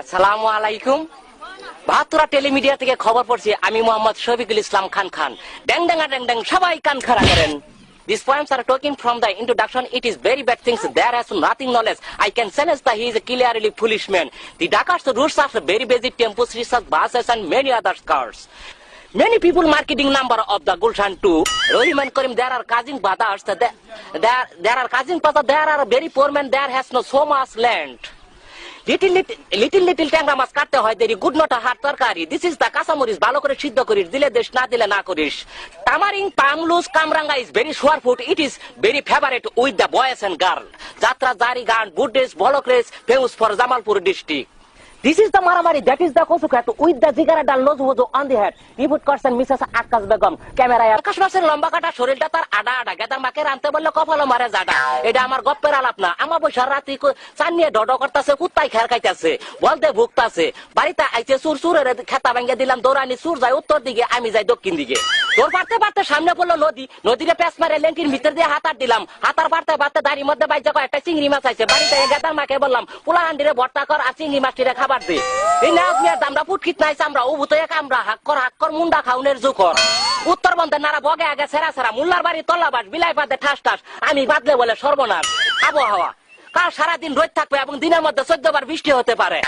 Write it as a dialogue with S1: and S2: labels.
S1: আসসালামু আলাইকুম। বাহাত্তরা টেলিমিডিয়া থেকে খবর পড়ছি, আমি মোহাম্মদ শফিকুল ইসলাম খান খান। ড্যাং ড্যাঙ্গা ড্যাং ড্যাং, সবাই কান খাড়া করেন। These poems are talking from the introduction. It is very bad things. There has nothing knowledge. I can sense that he is a clearly foolish man. The Dakar's routes are very basic tempos, research, buses and many other cars. Many people marketing number of the Gulshan 2. Rohim and Karim, there are causing brothers. There are causing brothers. There are very poor men. There has no so much land. Little ট্যাংরা মাছ কাটতে হয় দেরি, good not হাত তরকারি। This is the কাঁচামরিচ, ভালো করে সিদ্ধ করিস, দিলে দেশ না দিলে না করিস। টামারিং পামলুস kamranga is very sour food. It is very favourite with the boys and girl. Jatra jari gaan বুডেস বলক্রেস famous for Jamalpur district. This is the Maramari, that is the Kosukat, with the Zigara Dal Lozuzo on the head. Report person Mrs. Akas Begum. Camera Akash Maser Lombakata, Sorita, Ada, Gather Maker, and Tabolo Kofalo Marazada. Edamar Gopera Lapna, Amabo Sharati, Sanya Dodokatase, Kutai Karkatase, Walde Buktase, Barita, I say Sur, Katavanga Dilam Dorani Surza, Utodige, Amiza Dokindige. Your Parte Bata Shamnapolo Lodi, Nodina Pesmare Lenkin, Mr. de Hatar Dilam, Hatar Bata Bata Dari Mother by Jaka, touching Rimas, I say, Barita Gata Makabalam, Pula and Botakar, Asing Himastira Kabar. এই নাচ মিয়া দামরা ফুটকিত নাই চামড়া ও ভূতয়ে কামড়া হাক্কর মুন্ডা খাউনের জুকর উত্তরবঙ্গের নারা বগে আগে সেরা সেরা মুল্লার বাড়ি তল্লাবাস বিলাই পাতে ঠাস ঠাস আমি বাদলে বলে সর্বনাশ আবহাওয়া কাল সারাদিন রোদ থাকবে এবং দিনের মধ্যে 14 বার বৃষ্টি হতে পারে।